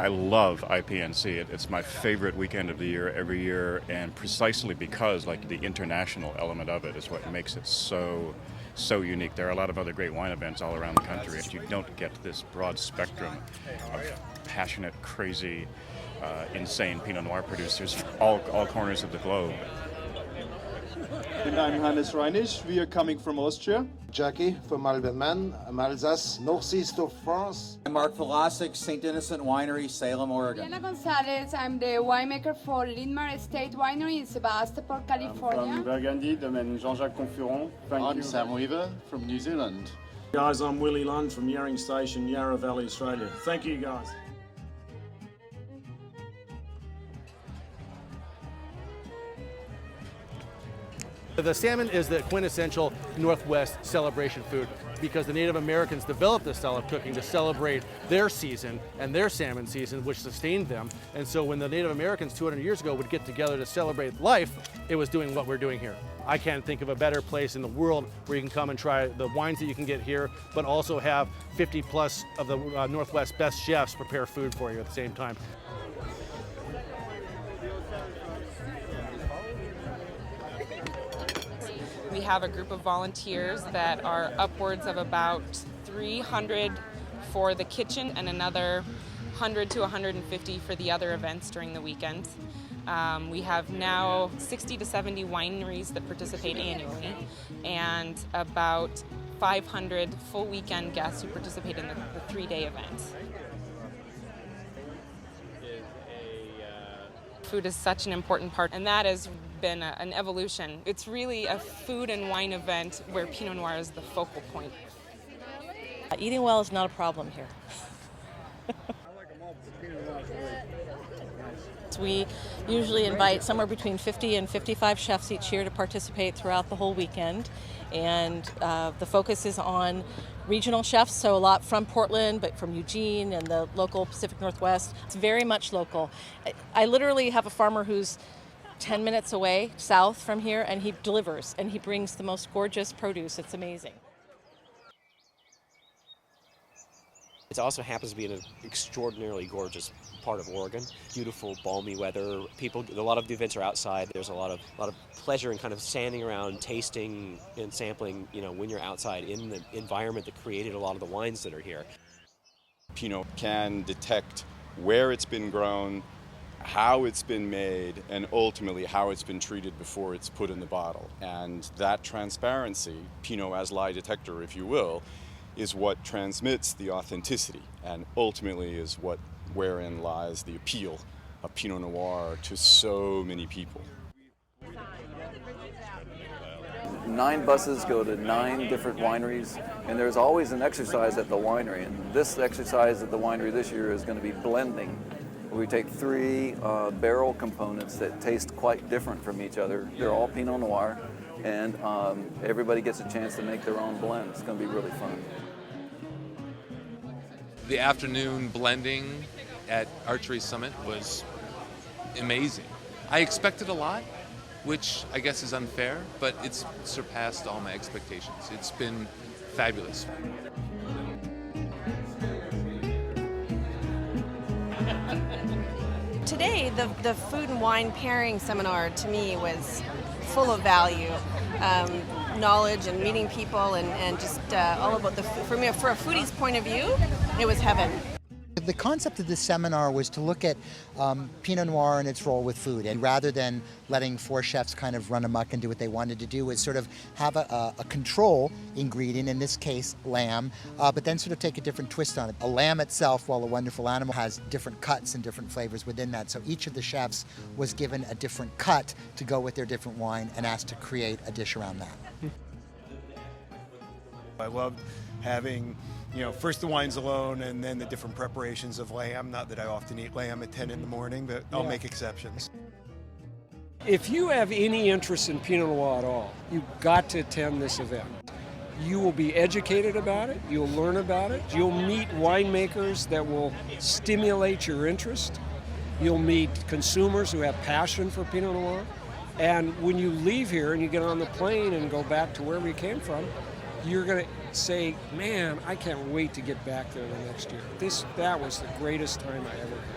I love IPNC. It's my favorite weekend of the year every year, and precisely because the international element of it is what makes it so unique. There are a lot of other great wine events all around the country. You don't get this broad spectrum of passionate, crazy, insane Pinot Noir producers from all corners of the globe. And I'm Hannes Reinisch. We are coming from Austria. Jackie from Alberman, Alsace, northeast of France. I'm Mark Velasic, St. Innocent Winery, Salem, Oregon. Diana Gonzalez, I'm the winemaker for Lindmar Estate Winery in Sebastopol, California. I'm from Burgundy, Domaine Jean-Jacques Confuron. I'm Sam Weaver from New Zealand. Guys, I'm Willie Lund from Yarring Station, Yarra Valley, Australia. Thank you, guys. The salmon is the quintessential Northwest celebration food because the Native Americans developed this style of cooking to celebrate their season and their salmon season, which sustained them. And so when the Native Americans 200 years ago would get together to celebrate life, it was doing what we're doing here. I can't think of a better place in the world where you can come and try the wines that you can get here, but also have 50 plus of the Northwest best chefs prepare food for you at the same time. We have a group of volunteers that are upwards of about 300 for the kitchen and another 100 to 150 for the other events during the weekends. We have now 60 to 70 wineries that participate annually and about 500 full weekend guests who participate in the 3-day events. Food is such an important part, and that has been an evolution. It's really a food and wine event where Pinot Noir is the focal point. Eating well is not a problem here. We usually invite somewhere between 50 and 55 chefs each year to participate throughout the whole weekend, and the focus is on regional chefs, so a lot from Portland, but from Eugene and the local Pacific Northwest. It's very much local. I literally have a farmer who's 10 minutes away south from here, and he delivers, and he brings the most gorgeous produce. It's amazing. It also happens to be in an extraordinarily gorgeous part of Oregon. Beautiful, balmy weather. A lot of the events are outside. There's a lot of pleasure in kind of standing around, tasting and sampling, when you're outside in the environment that created a lot of the wines that are here. Pinot can detect where it's been grown, how it's been made, and ultimately how it's been treated before it's put in the bottle. And that transparency, Pinot as lie detector, if you will, is what transmits the authenticity, and ultimately is wherein lies the appeal of Pinot Noir to so many people. 9 buses go to 9 different wineries, and there's always an exercise at the winery. And this exercise at the winery this year is going to be blending. We take 3 barrel components that taste quite different from each other. They're all Pinot Noir, and everybody gets a chance to make their own blend. It's going to be really fun. The afternoon blending at Archery Summit was amazing. I expected a lot, which I guess is unfair, but it's surpassed all my expectations. It's been fabulous. Today, the food and wine pairing seminar to me was full of value, knowledge and meeting people and just all about for me, for a foodie's point of view, it was heaven. The concept of this seminar was to look at Pinot Noir and its role with food, and rather than letting 4 chefs kind of run amok and do what they wanted to do, was sort of have a control ingredient, in this case lamb, but then sort of take a different twist on it. A lamb itself, while a wonderful animal, has different cuts and different flavors within that, so each of the chefs was given a different cut to go with their different wine and asked to create a dish around that. I loved having first the wines alone and then the different preparations of lamb. Not that I often eat lamb at 10 in the morning, but I'll make exceptions. If you have any interest in Pinot Noir at all, you've got to attend this event. You will be educated about it, you'll learn about it, you'll meet winemakers that will stimulate your interest, you'll meet consumers who have passion for Pinot Noir, And when you leave here and you get on the plane and go back to wherever you came from, you're going to say, man, I can't wait to get back there the next year. That was the greatest time I ever had.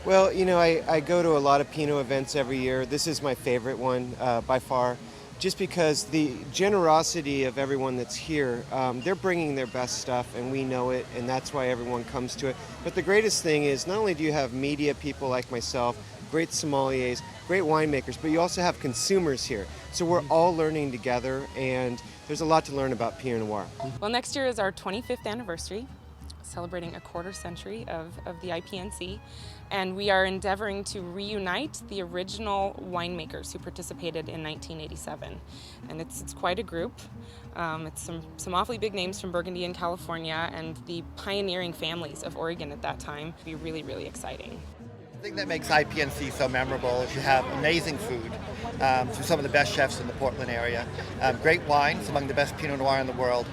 Well, you know, I go to a lot of Pinot events every year. This is my favorite one by far, just because the generosity of everyone that's here, they're bringing their best stuff and we know it, and that's why everyone comes to it. But the greatest thing is not only do you have media people like myself, great sommeliers, great winemakers, but you also have consumers here. So we're all learning together, and there's a lot to learn about Pinot Noir. Well, next year is our 25th anniversary, celebrating a quarter century of the IPNC, and we are endeavoring to reunite the original winemakers who participated in 1987. And it's quite a group. It's some awfully big names from Burgundy and California, and the pioneering families of Oregon at that time. It'll be really, really exciting. The thing that makes IPNC so memorable is you have amazing food from some of the best chefs in the Portland area, great wines, among the best Pinot Noir in the world.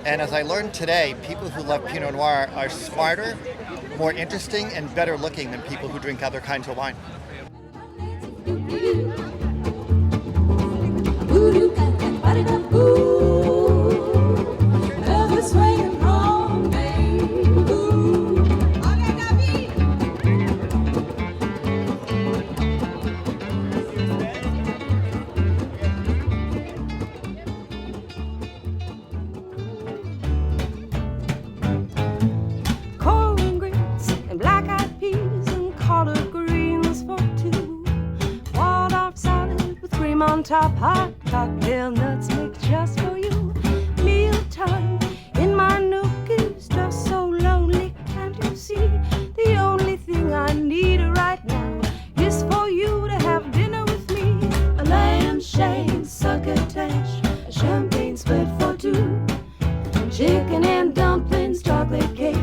And as I learned today, people who love Pinot Noir are smarter, more interesting, and better looking than people who drink other kinds of wine. On top, hot cocktail nuts mixed just for you. Mealtime in my nookies, just so lonely, can't you see? The only thing I need right now is for you to have dinner with me. A lamb shank, succotash, a champagne split for two. Chicken and dumplings, chocolate cake,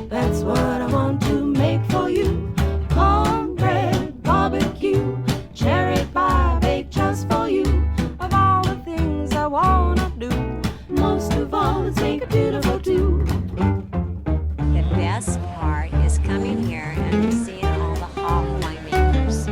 that's what I want to make for you. Cornbread, barbecue, cherry pie baked just for you. Of all the things I wanna do, most of all is make it beautiful too. The best part is coming here and seeing all the hall winemakers.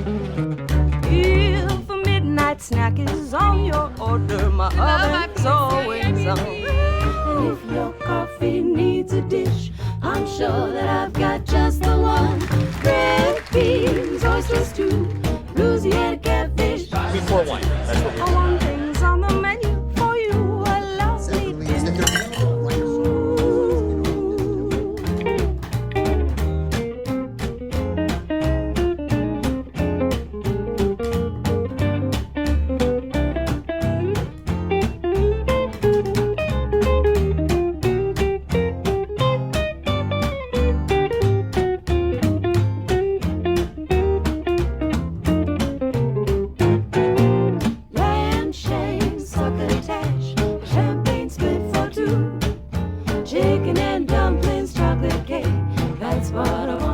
If a midnight snack is on your order, my oven's always on. And if your coffee needs a dish, I'm sure that I've got just the one. Red beans, oysters too, Louisiana catfish. Before wine, that's what I want things on the menu for you, a lovely dinner. Chicken and dumplings, chocolate cake, that's what I want.